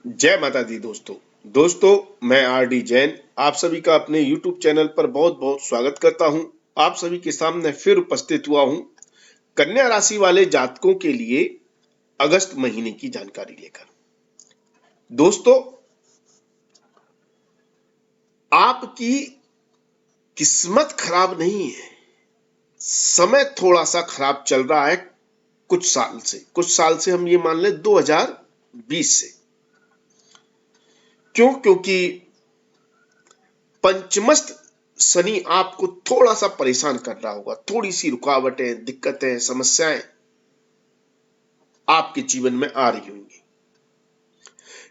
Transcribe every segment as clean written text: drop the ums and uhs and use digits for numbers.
जय माता दी दोस्तों मैं आर डी जैन आप सभी का अपने YouTube चैनल पर बहुत बहुत स्वागत करता हूं। आप सभी के सामने फिर उपस्थित हुआ हूं कन्या राशि वाले जातकों के लिए अगस्त महीने की जानकारी लेकर। दोस्तों, आपकी किस्मत खराब नहीं है, समय थोड़ा सा खराब चल रहा है। कुछ साल से हम ये मान लें 2020 से। क्योंकि पंचमस्त शनि आपको थोड़ा सा परेशान कर रहा होगा, थोड़ी सी रुकावटें, दिक्कतें, समस्याएं आपके जीवन में आ रही होंगी।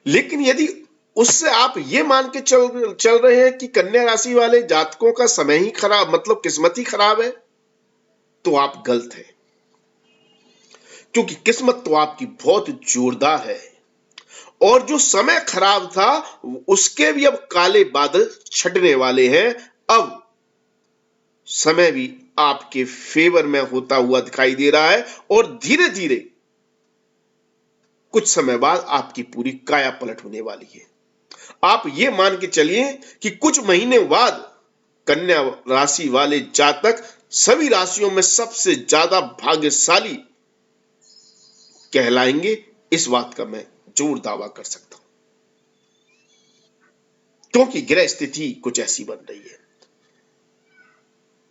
लेकिन यदि उससे आप ये मान के चल रहे हैं कि कन्या राशि वाले जातकों का समय ही खराब, मतलब किस्मत ही खराब है, तो आप गलत हैं। क्योंकि किस्मत तो आपकी बहुत जोरदार है और जो समय खराब था उसके भी अब काले बादल छटने वाले हैं। अब समय भी आपके फेवर में होता हुआ दिखाई दे रहा है और धीरे धीरे कुछ समय बाद आपकी पूरी काया पलट होने वाली है। आप ये मान के चलिए कि कुछ महीने बाद कन्या राशि वाले जातक सभी राशियों में सबसे ज्यादा भाग्यशाली कहलाएंगे। इस बात का मैं जोर दावा कर सकता हूं, क्योंकि ग्रह स्थिति कुछ ऐसी बन रही है।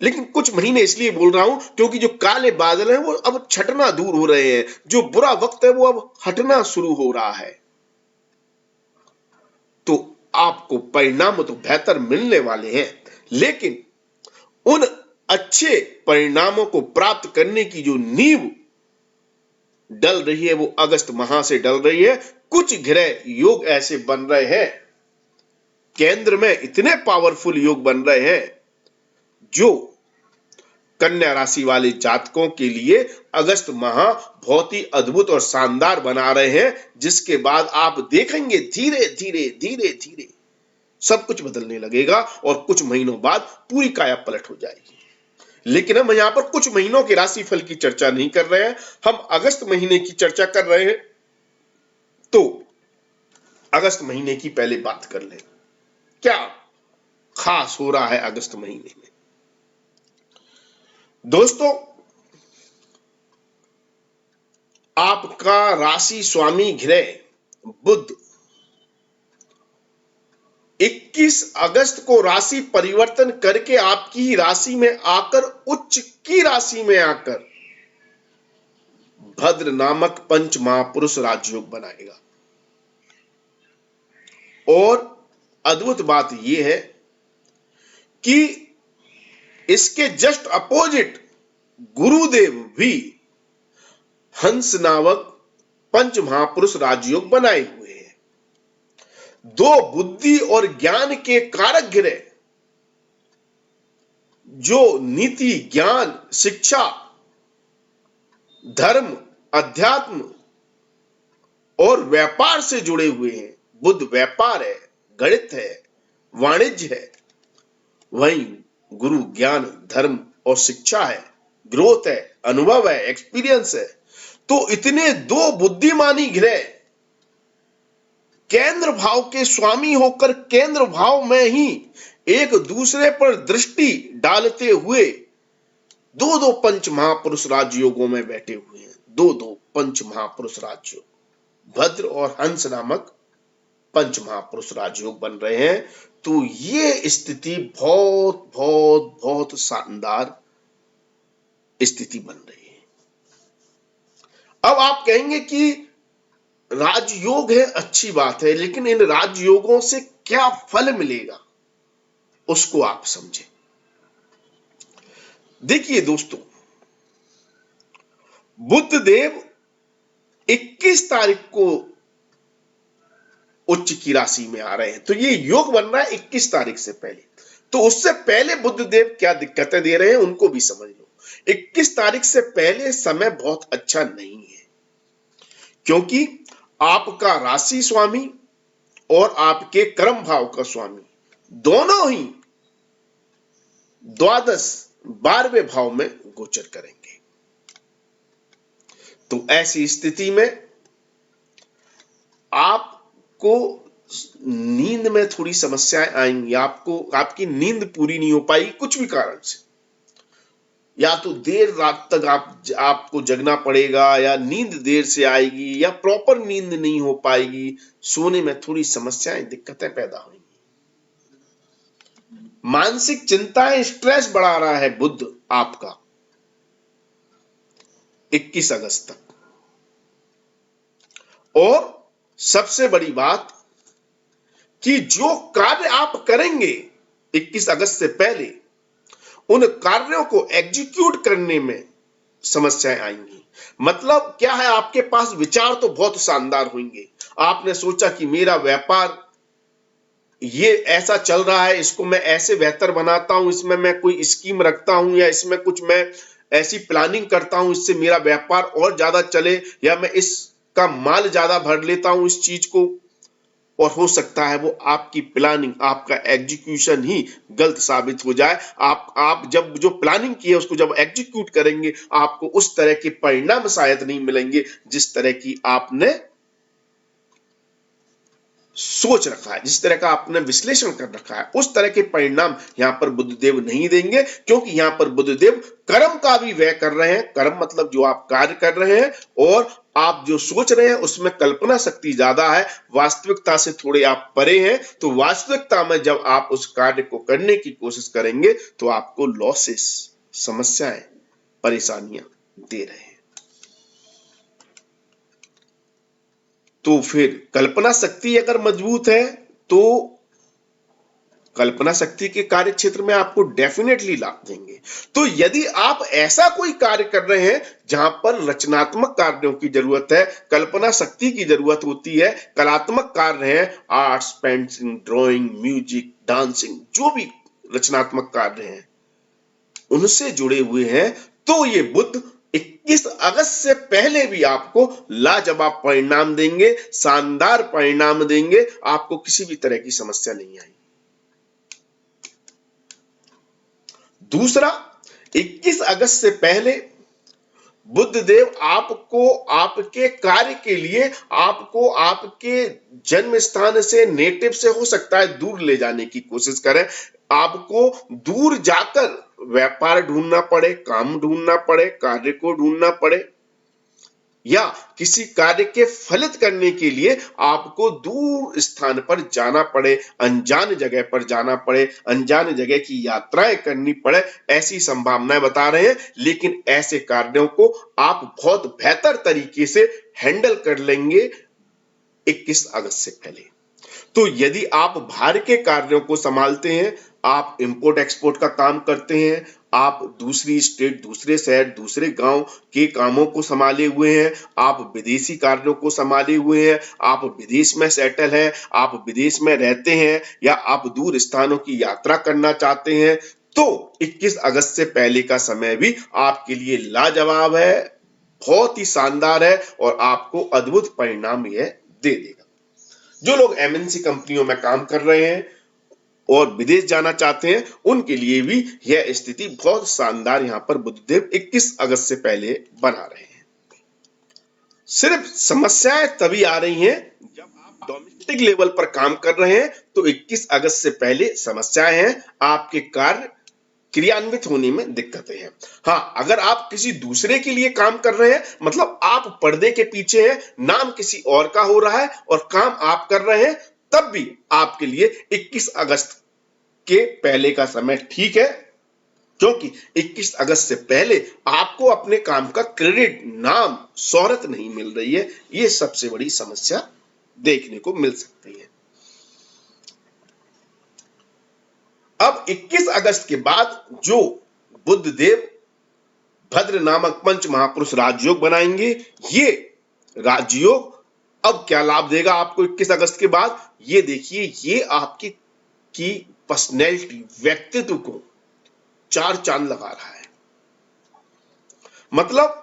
लेकिन कुछ महीने इसलिए बोल रहा हूं क्योंकि जो काले बादल हैं वो अब छटना दूर हो रहे हैं, जो बुरा वक्त है वो अब हटना शुरू हो रहा है। तो आपको परिणाम तो बेहतर मिलने वाले हैं, लेकिन उन अच्छे परिणामों को प्राप्त करने की जो नींव डल रही है वो अगस्त माह से डल रही है। कुछ ग्रह योग ऐसे बन रहे हैं, केंद्र में इतने पावरफुल योग बन रहे हैं जो कन्या राशि वाले जातकों के लिए अगस्त माह बहुत ही अद्भुत और शानदार बना रहे हैं, जिसके बाद आप देखेंगे धीरे धीरे धीरे धीरे सब कुछ बदलने लगेगा और कुछ महीनों बाद पूरी काया पलट हो जाएगी। लेकिन हम यहां पर कुछ महीनों के राशिफल की चर्चा नहीं कर रहे हैं, हम अगस्त महीने की चर्चा कर रहे हैं। तो अगस्त महीने की पहले बात कर लें, क्या खास हो रहा है अगस्त महीने में। दोस्तों, आपका राशि स्वामी ग्रह बुध 21 अगस्त को राशि परिवर्तन करके आपकी ही राशि में आकर, उच्च की राशि में आकर भद्र नामक पंच महापुरुष राजयोग बनाएगा। और अद्भुत बात यह है कि इसके जस्ट अपोजिट गुरुदेव भी हंस नामक पंच महापुरुष राजयोग बनाए हुए हैं। दो बुद्धि और ज्ञान के कारक ग्रह जो नीति, ज्ञान, शिक्षा, धर्म, अध्यात्म और व्यापार से जुड़े हुए हैं। बुध व्यापार है, गणित है, वाणिज्य है, वहीं गुरु ज्ञान, धर्म और शिक्षा है, ग्रोथ है, अनुभव है, एक्सपीरियंस है। तो इतने दो बुद्धिमानी ग्रह केंद्र भाव के स्वामी होकर केंद्र भाव में ही एक दूसरे पर दृष्टि डालते हुए दो दो पंच महापुरुष राजयोगों में बैठे हुए हैं। दो दो पंच महापुरुष राजयोग, भद्र और हंस नामक पंच महापुरुष राजयोग बन रहे हैं। तो ये स्थिति बहुत बहुत बहुत शानदार स्थिति बन रही है। अब आप कहेंगे कि राजयोग है, अच्छी बात है, लेकिन इन राजयोगों से क्या फल मिलेगा उसको आप समझें। देखिए दोस्तों, बुध देव 21 तारीख को उच्च की राशि में आ रहे हैं, तो ये योग बन रहा है 21 तारीख से पहले। तो उससे पहले बुध देव क्या दिक्कतें दे रहे हैं उनको भी समझ लो। 21 तारीख से पहले समय बहुत अच्छा नहीं है, क्योंकि आपका राशि स्वामी और आपके कर्म भाव का स्वामी दोनों ही द्वादश 12वें भाव में गोचर करेंगे। तो ऐसी स्थिति में आप आपको नींद में थोड़ी समस्याएं आएंगी, आपकी नींद पूरी नहीं हो पाएगी कुछ भी कारण से, या तो देर रात तक आपको जगना पड़ेगा, या नींद देर से आएगी, या प्रॉपर नींद नहीं हो पाएगी, सोने में थोड़ी समस्याएं दिक्कतें पैदा होंगी। मानसिक चिंताएं, स्ट्रेस बढ़ा रहा है बुध आपका 21 अगस्त तक। और सबसे बड़ी बात कि जो कार्य आप करेंगे 21 अगस्त से पहले, उन कार्यों को एग्जीक्यूट करने में समस्याएं आएंगी। मतलब क्या है, आपके पास विचार तो बहुत शानदार होंगे। आपने सोचा कि मेरा व्यापार ये ऐसा चल रहा है, इसको मैं ऐसे बेहतर बनाता हूं, इसमें मैं कोई स्कीम रखता हूं, या इसमें कुछ मैं ऐसी प्लानिंग करता हूं इससे मेरा व्यापार और ज्यादा चले, या मैं इसका माल ज्यादा भर लेता हूं इस चीज को। और हो सकता है वो आपकी प्लानिंग, आपका एग्जीक्यूशन ही गलत साबित हो जाए। आप जब जो प्लानिंग की है उसको जब एग्जीक्यूट करेंगे, आपको उस तरह के परिणाम शायद नहीं मिलेंगे जिस तरह की आपने सोच रखा है, जिस तरह का आपने विश्लेषण कर रखा है, उस तरह के परिणाम यहां पर बुधदेव नहीं देंगे। क्योंकि यहां पर बुधदेव कर्म का भी व्यय कर रहे हैं। कर्म मतलब जो आप कार्य कर रहे हैं, और आप जो सोच रहे हैं उसमें कल्पना शक्ति ज्यादा है, वास्तविकता से थोड़े आप परे हैं। तो वास्तविकता में जब आप उस कार्य को करने की कोशिश करेंगे तो आपको लॉसेस, समस्याएं, परेशानियां दे रहे हैं। तो फिर कल्पना शक्ति अगर मजबूत है तो कल्पना शक्ति के कार्य क्षेत्र में आपको डेफिनेटली लाभ देंगे। तो यदि आप ऐसा कोई कार्य कर रहे हैं जहां पर रचनात्मक कार्यों की जरूरत है, कल्पना शक्ति की जरूरत होती है, कलात्मक कार्य हैं, arts, painting, drawing, music, dancing, जो भी रचनात्मक कार्य हैं उनसे जुड़े हुए हैं, तो ये बुध 21 अगस्त से पहले भी आपको लाजवाब परिणाम देंगे, शानदार परिणाम देंगे। आपको किसी भी तरह की समस्या नहीं आएगी। दूसरा, 21 अगस्त से पहले बुधदेव आपको आपके कार्य के लिए, आपको आपके जन्म स्थान से, नेटिव से हो सकता है दूर ले जाने की कोशिश करें। आपको दूर जाकर व्यापार ढूंढना पड़े, काम ढूंढना पड़े, कार्य को ढूंढना पड़े, या किसी कार्य के फलित करने के लिए आपको दूर स्थान पर जाना पड़े, अनजान जगह पर जाना पड़े, अनजान जगह की यात्राएं करनी पड़े, ऐसी संभावनाएं बता रहे हैं। लेकिन ऐसे कार्यों को आप बहुत बेहतर तरीके से हैंडल कर लेंगे 21 अगस्त से पहले। तो यदि आप बाहर के कार्यों को संभालते हैं, आप इंपोर्ट एक्सपोर्ट का काम करते हैं, आप दूसरी स्टेट, दूसरे शहर, दूसरे गांव के कामों को संभाले हुए हैं, आप विदेशी कार्यों को संभाले हुए हैं, आप विदेश में सेटल हैं, आप विदेश में रहते हैं, या आप दूर स्थानों की यात्रा करना चाहते हैं, तो 21 अगस्त से पहले का समय भी आपके लिए लाजवाब है, बहुत ही शानदार है, और आपको अद्भुत परिणाम यह दे देगा। जो लोग एमएनसी कंपनियों में काम कर रहे हैं और विदेश जाना चाहते हैं, उनके लिए भी यह स्थिति बहुत शानदार यहां पर बुधदेव 21 अगस्त से पहले बना रहे हैं। सिर्फ समस्याएं तभी आ रही हैं जब आप डोमेस्टिक लेवल पर काम कर रहे हैं, तो 21 अगस्त से पहले समस्याएं हैं, आपके कार्य क्रियान्वित होने में दिक्कतें हैं। हाँ, अगर आप किसी दूसरे के लिए काम कर रहे हैं, मतलब आप पर्दे के पीछे हैं, नाम किसी और का हो रहा है और काम आप कर रहे हैं, तब भी आपके लिए 21 अगस्त के पहले का समय ठीक है। क्योंकि 21 अगस्त से पहले आपको अपने काम का क्रेडिट, नाम, शोहरत नहीं मिल रही है। ये सबसे बड़ी समस्या देखने को मिल सकती है। अब 21 अगस्त के बाद जो बुधदेव भद्र नामक पंच महापुरुष राजयोग बनाएंगे, ये राजयोग अब क्या लाभ देगा आपको 21 अगस्त के बाद? ये देखिए, ये आपकी पर्सनैलिटी, व्यक्तित्व को चार चांद लगा रहा है। मतलब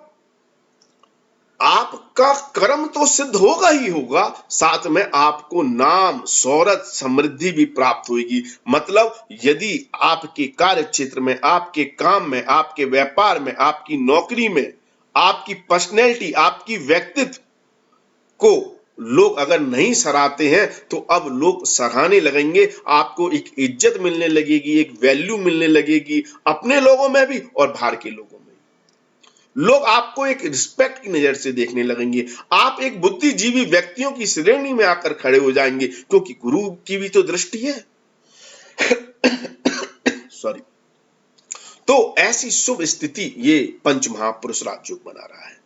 आपका कर्म तो सिद्ध होगा ही होगा, साथ में आपको नाम, शोहरत, समृद्धि भी प्राप्त होगी। मतलब यदि आपके कार्य क्षेत्र में, आपके काम में, आपके व्यापार में, आपकी नौकरी में, आपकी पर्सनैलिटी, आपकी व्यक्तित्व को लोग अगर नहीं सराहते हैं तो अब लोग सराहने लगेंगे, आपको एक इज्जत मिलने लगेगी, एक वैल्यू मिलने लगेगी, अपने लोगों में भी और बाहर के लोगों में। लोग आपको एक रिस्पेक्ट की नजर से देखने लगेंगे, आप एक बुद्धिजीवी व्यक्तियों की श्रेणी में आकर खड़े हो जाएंगे, क्योंकि गुरु की भी तो दृष्टि है। सॉरी। तो ऐसी शुभ स्थिति ये पंच महापुरुष राजयोग बना रहा है,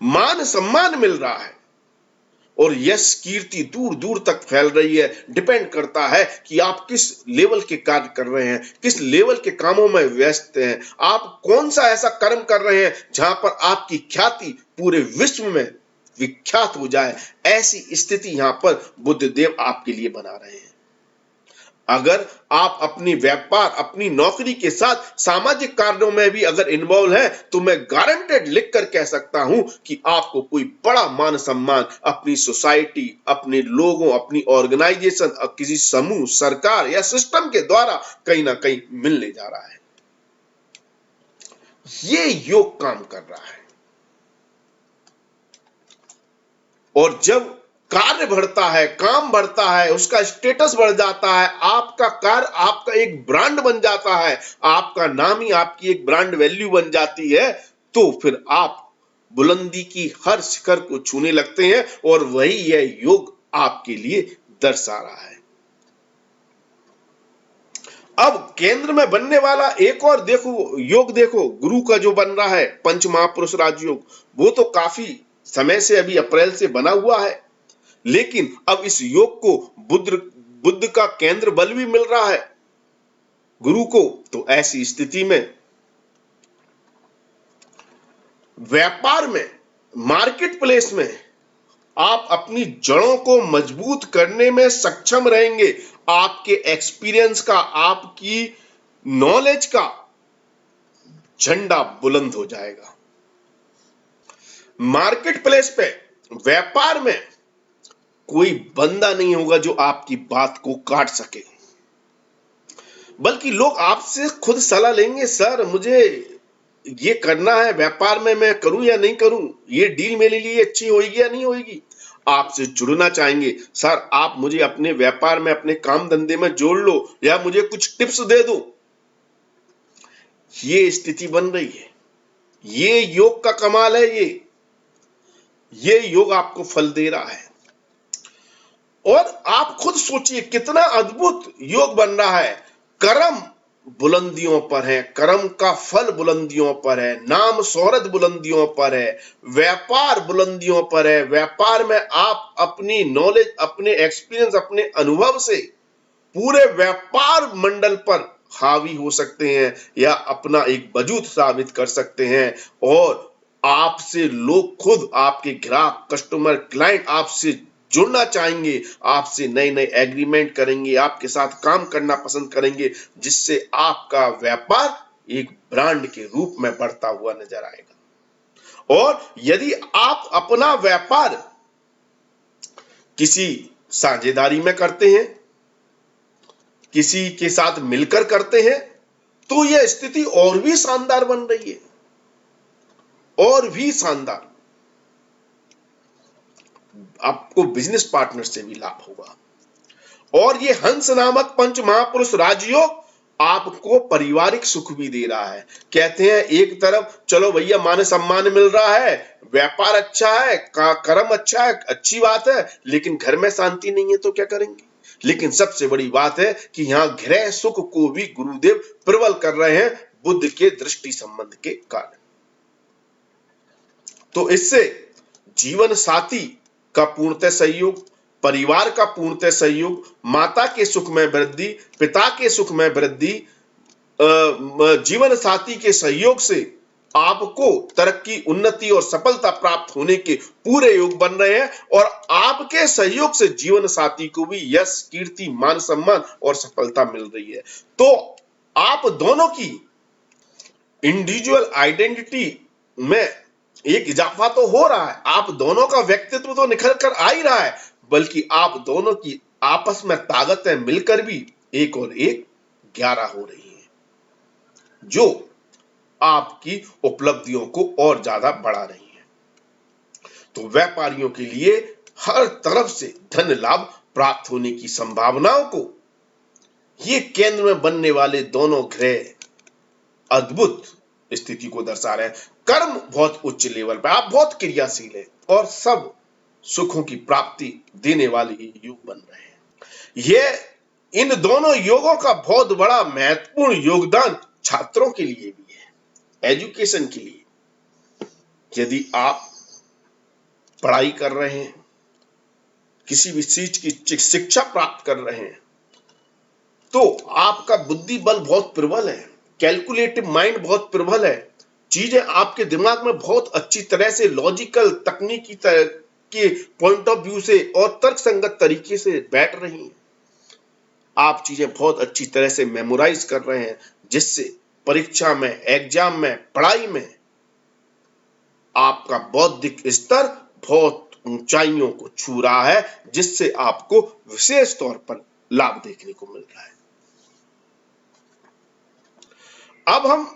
मान सम्मान मिल रहा है और यश कीर्ति दूर दूर तक फैल रही है। डिपेंड करता है कि आप किस लेवल के कार्य कर रहे हैं, किस लेवल के कामों में व्यस्त हैं, आप कौन सा ऐसा कर्म कर रहे हैं जहां पर आपकी ख्याति पूरे विश्व में विख्यात हो जाए। ऐसी स्थिति यहां पर बुद्ध देव आपके लिए बना रहे हैं। अगर आप अपनी व्यापार, अपनी नौकरी के साथ सामाजिक कार्यों में भी अगर इन्वॉल्व है, तो मैं गारंटेड लिख कर कह सकता हूं कि आपको कोई बड़ा मान सम्मान अपनी सोसाइटी, अपने लोगों, अपनी ऑर्गेनाइजेशन, किसी समूह, सरकार या सिस्टम के द्वारा कहीं ना कहीं मिलने जा रहा है। ये योग काम कर रहा है। और जब कार्य बढ़ता है, काम बढ़ता है, उसका स्टेटस बढ़ जाता है, आपका कार्य आपका एक ब्रांड बन जाता है, आपका नाम ही आपकी एक ब्रांड वैल्यू बन जाती है, तो फिर आप बुलंदी की हर शिखर को छूने लगते हैं और वही यह योग आपके लिए दर्शा रहा है। अब केंद्र में बनने वाला एक और देखो योग, देखो गुरु का जो बन रहा है पंच महापुरुष राजयोग, वो तो काफी समय से अभी अप्रैल से बना हुआ है, लेकिन अब इस योग को बुद्ध का केंद्र बल भी मिल रहा है गुरु को। तो ऐसी स्थिति में व्यापार में, मार्केट प्लेस में आप अपनी जड़ों को मजबूत करने में सक्षम रहेंगे। आपके एक्सपीरियंस का, आपकी नॉलेज का झंडा बुलंद हो जाएगा। मार्केट प्लेस पे, व्यापार में कोई बंदा नहीं होगा जो आपकी बात को काट सके, बल्कि लोग आपसे खुद सलाह लेंगे, सर मुझे ये करना है व्यापार में, मैं करूं या नहीं करूं, ये डील मेरे लिए अच्छी होगी या नहीं होगी। आपसे जुड़ना चाहेंगे, सर आप मुझे अपने व्यापार में, अपने काम धंधे में जोड़ लो या मुझे कुछ टिप्स दे दो। ये स्थिति बन रही है। ये योग का कमाल है। ये योग आपको फल दे रहा है। और आप खुद सोचिए कितना अद्भुत योग बन रहा है। कर्म बुलंदियों पर है, कर्म का फल बुलंदियों पर है, नाम शोहरत बुलंदियों पर है, व्यापार बुलंदियों पर है। व्यापार में आप अपनी नॉलेज, अपने एक्सपीरियंस, अपने अनुभव से पूरे व्यापार मंडल पर हावी हो सकते हैं या अपना एक वजूद साबित कर सकते हैं। और आपसे लोग खुद, आपके ग्राहक, कस्टमर, क्लाइंट आपसे जुड़ना चाहेंगे, आपसे नए नए एग्रीमेंट करेंगे, आपके साथ काम करना पसंद करेंगे, जिससे आपका व्यापार एक ब्रांड के रूप में बढ़ता हुआ नजर आएगा। और यदि आप अपना व्यापार किसी साझेदारी में करते हैं, किसी के साथ मिलकर करते हैं, तो यह स्थिति और भी शानदार बन रही है, और भी शानदार। आपको बिजनेस पार्टनर से भी लाभ होगा। और ये हंस नामक पंच महापुरुष राजयोग आपको पारिवारिक सुख भी दे रहा है। कहते हैं एक तरफ चलो भैया मान सम्मान मिल रहा है, व्यापार अच्छा है, कर्म अच्छा है, अच्छी बात है, लेकिन घर में शांति नहीं है तो क्या करेंगे। लेकिन सबसे बड़ी बात है कि यहां गृह सुख को भी गुरुदेव प्रबल कर रहे हैं बुद्ध के दृष्टि संबंध के कारण। तो इससे जीवन साथी का पूर्णतः सहयोग, परिवार का पूर्णतः सहयोग, माता के सुख में वृद्धि, पिता के सुख में वृद्धि, जीवन साथी के सहयोग से आपको तरक्की, उन्नति और सफलता प्राप्त होने के पूरे योग बन रहे हैं। और आपके सहयोग से जीवन साथी को भी यश, कीर्ति, मान सम्मान और सफलता मिल रही है। तो आप दोनों की इंडिविजुअल आइडेंटिटी में एक इजाफा तो हो रहा है, आप दोनों का व्यक्तित्व तो निखर कर आ ही रहा है, बल्कि आप दोनों की आपस में ताकतें मिलकर भी 1 और 1 11 हो रही हैं, जो आपकी उपलब्धियों को और ज्यादा बढ़ा रही हैं। तो व्यापारियों के लिए हर तरफ से धन लाभ प्राप्त होने की संभावनाओं को ये केंद्र में बनने वाले दोनों ग्रह अद्भुत स्थिति को दर्शा रहे हैं। कर्म बहुत उच्च लेवल पर, आप बहुत क्रियाशील हैं और सब सुखों की प्राप्ति देने वाले ये योग बन रहे हैं। ये इन दोनों योगों का बहुत बड़ा महत्वपूर्ण योगदान छात्रों के लिए भी है, एजुकेशन के लिए। यदि आप पढ़ाई कर रहे हैं, किसी भी चीज की शिक्षा प्राप्त कर रहे हैं, तो आपका बुद्धि बल बहुत प्रबल है, कैलकुलेटिव माइंड बहुत प्रबल है, चीजें आपके दिमाग में बहुत अच्छी तरह से लॉजिकल तकनीकी के पॉइंट ऑफ व्यू से और तर्कसंगत तरीके से बैठ रही हैं। आप चीजें बहुत अच्छी तरह से मेमोराइज कर रहे हैं, जिससे परीक्षा में, एग्जाम में, पढ़ाई में आपका बौद्धिक स्तर बहुत ऊंचाइयों को छू रहा है, जिससे आपको विशेष तौर पर लाभ देखने को मिल रहा है। अब हम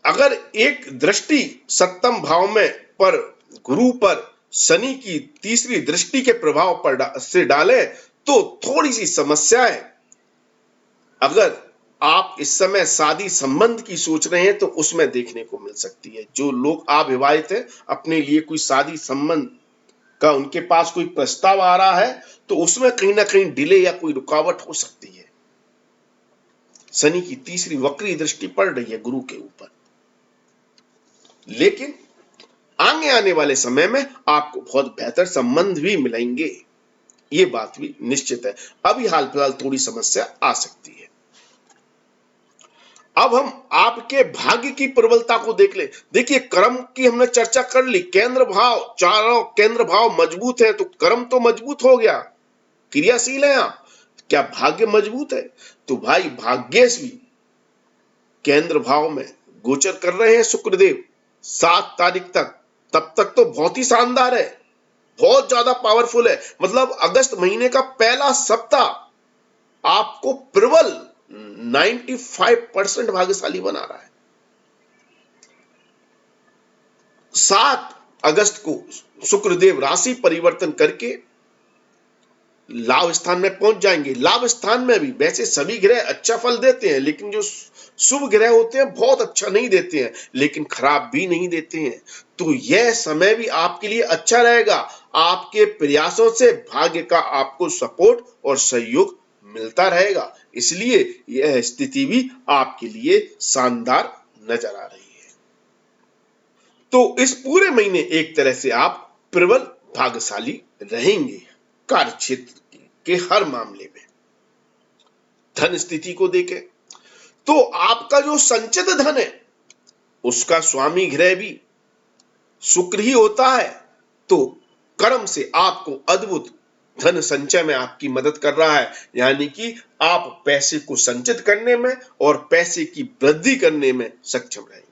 अगर एक दृष्टि सप्तम भाव में पर गुरु पर शनि की तीसरी दृष्टि के प्रभाव पर से डालें, तो थोड़ी सी समस्या है। अगर आप इस समय शादी संबंध की सोच रहे हैं तो उसमें देखने को मिल सकती है। जो लोग अविवाहित हैं, अपने लिए कोई शादी संबंध का उनके पास कोई प्रस्ताव आ रहा है, तो उसमें कहीं ना कहीं डिले या कोई रुकावट हो सकती है। शनि की तीसरी वक्री दृष्टि पड़ रही है गुरु के ऊपर, लेकिन आगे आने वाले समय में आपको बहुत बेहतर संबंध भी मिलेंगे, ये बात भी निश्चित है। अभी हाल फिलहाल थोड़ी समस्या आ सकती है। अब हम आपके भाग्य की प्रबलता को देख ले। देखिए, कर्म की हमने चर्चा कर ली, केंद्र भाव, चारों केंद्र भाव मजबूत है तो कर्म तो मजबूत हो गया, क्रियाशील है आप। क्या भाग्य मजबूत है? तो भाई भाग्येश भी केंद्र भाव में गोचर कर रहे हैं शुक्रदेव 7 तारीख तक। तब तक तो बहुत ही शानदार है, बहुत ज्यादा पावरफुल है। मतलब अगस्त महीने का पहला सप्ताह आपको प्रबल 95% भाग्यशाली बना रहा है। 7 अगस्त को शुक्रदेव राशि परिवर्तन करके लाभ स्थान में पहुंच जाएंगे। लाभ स्थान में भी वैसे सभी ग्रह अच्छा फल देते हैं, लेकिन जो शुभ ग्रह होते हैं बहुत अच्छा नहीं देते हैं, लेकिन खराब भी नहीं देते हैं। तो यह समय भी आपके लिए अच्छा रहेगा। आपके प्रयासों से भाग्य का आपको सपोर्ट और सहयोग मिलता रहेगा, इसलिए यह स्थिति भी आपके लिए शानदार नजर आ रही है। तो इस पूरे महीने एक तरह से आप प्रबल भाग्यशाली रहेंगे कार्य क्षेत्र के हर मामले में। धन स्थिति को देखें तो आपका जो संचित धन है उसका स्वामी ग्रह भी शुक्र ही होता है, तो कर्म से आपको अद्भुत धन संचय में आपकी मदद कर रहा है। यानी कि आप पैसे को संचित करने में और पैसे की वृद्धि करने में सक्षम रहेंगे।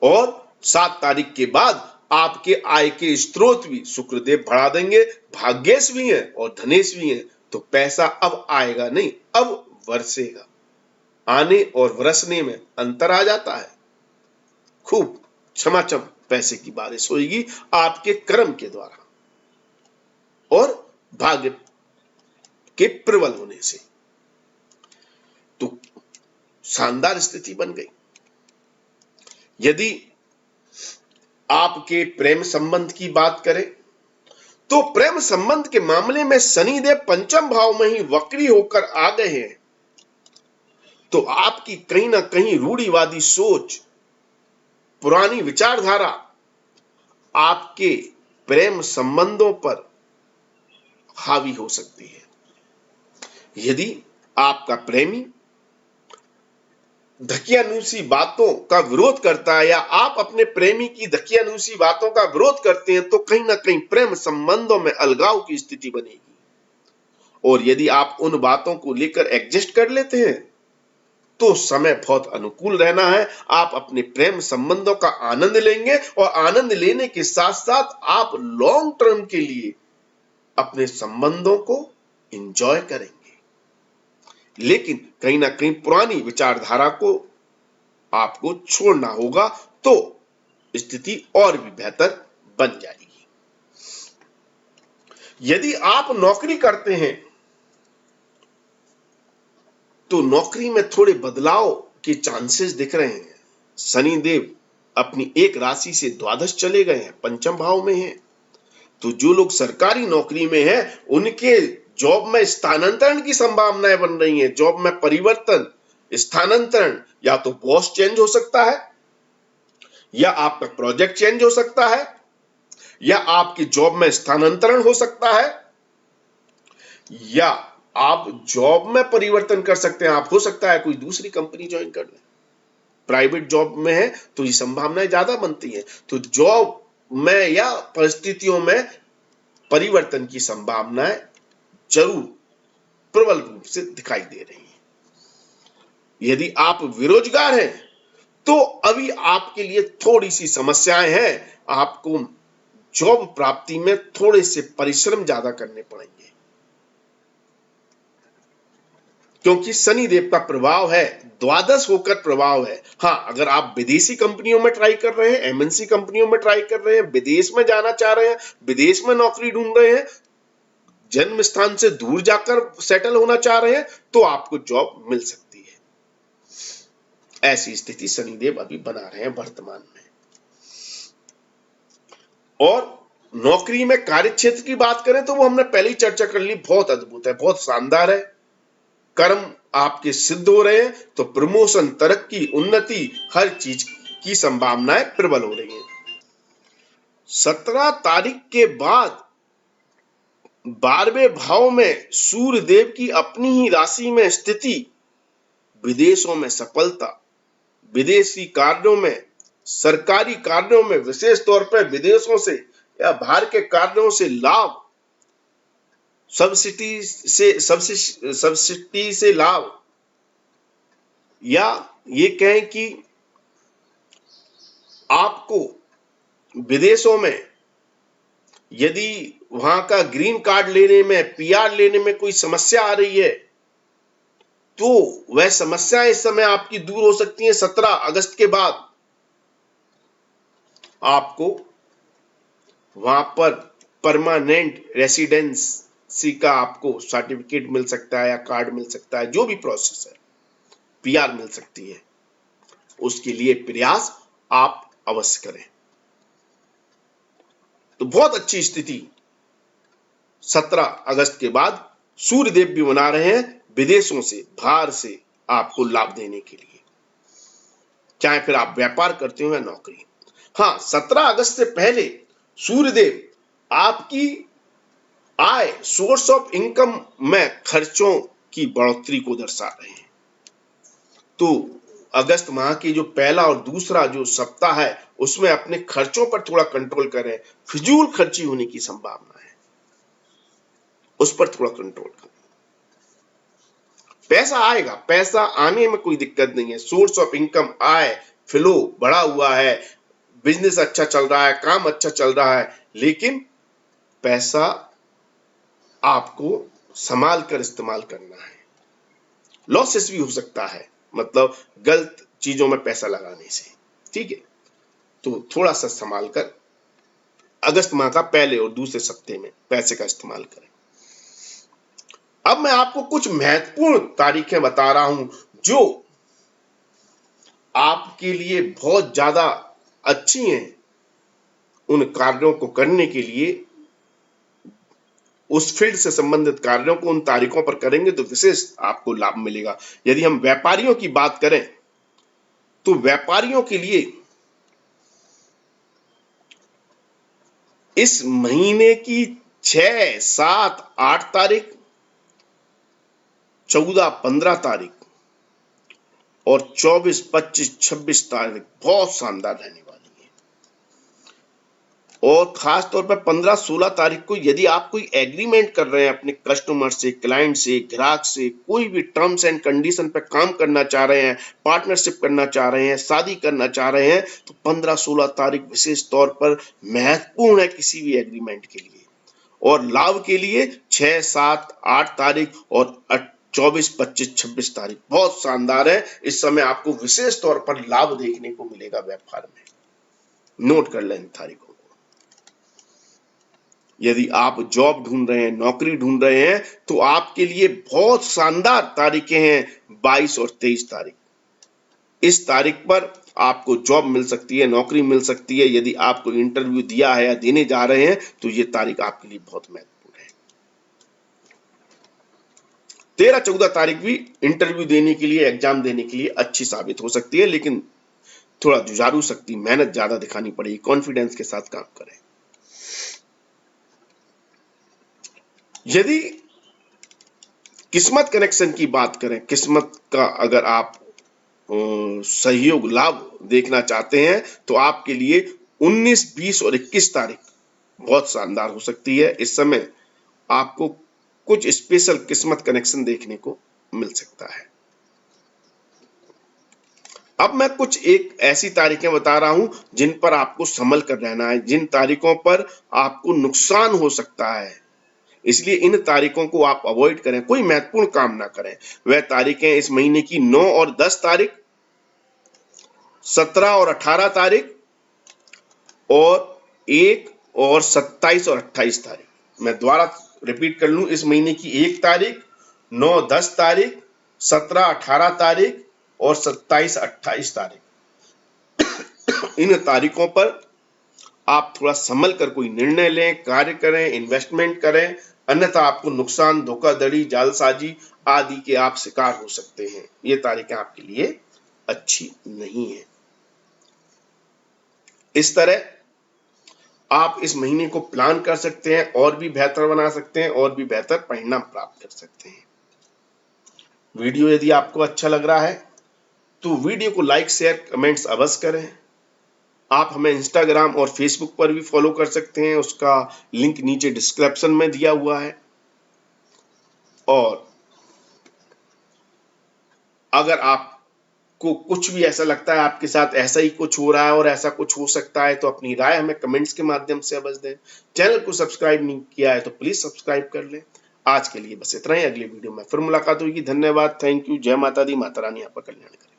और 7 तारीख के बाद आपके आय के स्रोत भी शुक्रदेव बढ़ा देंगे। भाग्येश भी हैं और धनेश भी हैं, तो पैसा अब आएगा नहीं, अब बरसेगा। आने और बरसने में अंतर आ जाता है। खूब छमाछम पैसे की बारिश होगी आपके कर्म के द्वारा और भाग्य के प्रबल होने से। तो शानदार स्थिति बन गई। यदि आपके प्रेम संबंध की बात करें तो प्रेम संबंध के मामले में शनिदेव पंचम भाव में ही वक्री होकर आ गए हैं, तो आपकी कहीं ना कहीं रूढ़िवादी सोच, पुरानी विचारधारा आपके प्रेम संबंधों पर हावी हो सकती है। यदि आपका प्रेमी धकियानुसी बातों का विरोध करता है या आप अपने प्रेमी की धकियानुसी बातों का विरोध करते हैं, तो कहीं ना कहीं प्रेम संबंधों में अलगाव की स्थिति बनेगी। और यदि आप उन बातों को लेकर एडजस्ट कर लेते हैं तो समय बहुत अनुकूल रहना है। आप अपने प्रेम संबंधों का आनंद लेंगे और आनंद लेने के साथ साथ आप लॉन्ग टर्म के लिए अपने संबंधों को एंजॉय करेंगे। लेकिन कहीं ना कहीं पुरानी विचारधारा को आपको छोड़ना होगा, तो स्थिति और भी बेहतर बन जाएगी। यदि आप नौकरी करते हैं तो नौकरी में थोड़े बदलाव के चांसेस दिख रहे हैं। शनिदेव अपनी एक राशि से द्वादश चले गए हैं, पंचम भाव में हैं। तो जो लोग सरकारी नौकरी में हैं उनके जॉब में स्थानांतरण की संभावनाएं बन रही हैं। जॉब में परिवर्तन, स्थानांतरण, या तो बॉस चेंज हो सकता है, या आपका प्रोजेक्ट चेंज हो सकता है, या आपकी जॉब में स्थानांतरण हो सकता है, या आप जॉब में परिवर्तन कर सकते हैं। आप हो सकता है कोई दूसरी कंपनी ज्वाइन कर ले। प्राइवेट जॉब में है तो ये संभावनाएं ज्यादा बनती है। तो जॉब में या परिस्थितियों में परिवर्तन की संभावनाएं जरूर प्रबल रूप से दिखाई दे रही हैं। यदि आप बेरोजगार हैं तो अभी आपके लिए थोड़ी सी समस्याएं हैं। आपको जॉब प्राप्ति में थोड़े से परिश्रम ज्यादा करने पड़ेंगे, क्योंकि शनि देव का प्रभाव है, द्वादश होकर प्रभाव है। हाँ, अगर आप विदेशी कंपनियों में ट्राई कर रहे हैं, एमएनसी कंपनियों में ट्राई कर रहे हैं, विदेश में जाना चाह रहे हैं, विदेश में नौकरी ढूंढ रहे हैं, जन्म स्थान से दूर जाकर सेटल होना चाह रहे हैं, तो आपको जॉब मिल सकती है। ऐसी स्थिति शनिदेव अभी बना रहे हैं वर्तमान में। और नौकरी में कार्य क्षेत्र की बात करें तो वो हमने पहले ही चर्चा कर ली, बहुत अद्भुत है, बहुत शानदार है। कर्म आपके सिद्ध हो रहे हैं, तो प्रमोशन, तरक्की, उन्नति, हर चीज की संभावनाएं प्रबल हो रही हैं। 17 तारीख के बाद 12वें भाव में सूर्य देव की अपनी ही राशि में स्थिति विदेशों में सफलता, विदेशी कार्यों में, सरकारी कार्यों में, विशेष तौर पर विदेशों से या बाहर के कार्यों से लाभ, सब्सिडी से लाभ, या ये कहें कि आपको विदेशों में यदि वहां का ग्रीन कार्ड लेने में, पीआर लेने में कोई समस्या आ रही है तो वह समस्या इस समय आपकी दूर हो सकती है। 17 अगस्त के बाद आपको वहां पर परमानेंट रेसिडेंसी का आपको सर्टिफिकेट मिल सकता है या कार्ड मिल सकता है, जो भी प्रोसेस है, पीआर मिल सकती है। उसके लिए प्रयास आप अवश्य करें। तो बहुत अच्छी स्थिति 17 अगस्त के बाद सूर्यदेव भी बना रहे हैं विदेशों से, बाहर से आपको लाभ देने के लिए, चाहे फिर आप व्यापार करते हो या नौकरी। हाँ, 17 अगस्त से पहले सूर्यदेव आपकी आय, सोर्स ऑफ इनकम में खर्चों की बढ़ोतरी को दर्शा रहे हैं। तो अगस्त माह की जो पहला और दूसरा जो सप्ताह है उसमें अपने खर्चों पर थोड़ा कंट्रोल करें। फिजूल खर्ची होने की संभावना है, उस पर थोड़ा कंट्रोल करें। पैसा आएगा, पैसा आने में कोई दिक्कत नहीं है। Source of income, I, flow बढ़ा हुआ है, बिजनेस अच्छा चल रहा है, काम अच्छा चल रहा है, लेकिन पैसा आपको संभाल कर इस्तेमाल करना है। लॉसेस भी हो सकता है, मतलब गलत चीजों में पैसा लगाने से, ठीक है। तो थोड़ा सा संभाल कर अगस्त माह का पहले और दूसरे सप्ताह में पैसे का इस्तेमाल करें। अब मैं आपको कुछ महत्वपूर्ण तारीखें बता रहा हूं जो आपके लिए बहुत ज्यादा अच्छी हैं। उन कार्यों को करने के लिए, उस फील्ड से संबंधित कार्यों को उन तारीखों पर करेंगे तो विशेष आपको लाभ मिलेगा। यदि हम व्यापारियों की बात करें तो व्यापारियों के लिए इस महीने की 6, 7, 8 तारीख, 14, 15 तारीख और 24, 25, 26 तारीख बहुत शानदार रहने वाली है। और खास तौर पर 15, 16 तारीख को यदि आप कोई एग्रीमेंट कर रहे हैं अपने कस्टमर से, क्लाइंट से, ग्राहक से, कोई भी टर्म्स एंड कंडीशन पर काम करना चाह रहे हैं, पार्टनरशिप करना चाह रहे हैं, शादी करना चाह रहे हैं, तो 15, 16 तारीख विशेष तौर पर महत्वपूर्ण है किसी भी एग्रीमेंट के लिए। और लाभ के लिए 6, 7, 8 तारीख और 24, 25, 26 तारीख बहुत शानदार है। इस समय आपको विशेष तौर पर लाभ देखने को मिलेगा व्यापार में। नोट कर लें इन तारीखों को। यदि आप जॉब ढूंढ रहे हैं, नौकरी ढूंढ रहे हैं, तो आपके लिए बहुत शानदार तारीखें हैं 22 और 23 तारीख। इस तारीख पर आपको जॉब मिल सकती है, नौकरी मिल सकती है। यदि आपको इंटरव्यू दिया है या देने जा रहे हैं तो ये तारीख आपके लिए बहुत महत्वपूर्ण है। 13-14 तारीख भी इंटरव्यू देने के लिए, एग्जाम देने के लिए अच्छी साबित हो सकती है, लेकिन थोड़ा जुझारू शक्ति, मेहनत ज्यादा दिखानी पड़ेगी, कॉन्फिडेंस के साथ काम करें। यदि किस्मत कनेक्शन की बात करें, किस्मत का अगर आप सहयोग लाभ देखना चाहते हैं तो आपके लिए 19, 20 और 21 तारीख बहुत शानदार हो सकती है। इस समय आपको कुछ स्पेशल किस्मत कनेक्शन देखने को मिल सकता है। अब मैं कुछ एक ऐसी तारीखें बता रहा हूं जिन पर आपको संभल कर रहना है, जिन तारीखों पर आपको नुकसान हो सकता है, इसलिए इन तारीखों को आप अवॉइड करें, कोई महत्वपूर्ण काम ना करें। वह तारीखें इस महीने की 9 और 10 तारीख, 17 और 18 तारीख और 1 और 27 और 28 तारीख। मैं दोबारा रिपीट कर लूं, इस महीने की 1 तारीख, 9, 10 तारीख, 17, 18 तारीख और 27, 28 तारीख। इन तारीखों पर आप थोड़ा संभल कर कोई निर्णय लें, कार्य करें, इन्वेस्टमेंट करें, अन्यथा आपको नुकसान, धोखाधड़ी, जालसाजी आदि के आप शिकार हो सकते हैं। ये तारीखें आपके लिए अच्छी नहीं है। इस तरह आप इस महीने को प्लान कर सकते हैं और भी बेहतर बना सकते हैं और भी बेहतर परिणाम प्राप्त कर सकते हैं। वीडियो यदि आपको अच्छा लग रहा है तो वीडियो को लाइक, शेयर, कमेंट्स अवश्य करें। आप हमें इंस्टाग्राम और फेसबुक पर भी फॉलो कर सकते हैं, उसका लिंक नीचे डिस्क्रिप्शन में दिया हुआ है। और अगर आपको कुछ भी ऐसा लगता है, आपके साथ ऐसा ही कुछ हो रहा है और ऐसा कुछ हो सकता है, तो अपनी राय हमें कमेंट्स के माध्यम से अवश्य दें। चैनल को सब्सक्राइब नहीं किया है तो प्लीज सब्सक्राइब कर लें। आज के लिए बस इतना ही, अगली वीडियो में फिर मुलाकात होगी। धन्यवाद, थैंक यू, जय माता दी, माता रानी आपका कल्याण करे।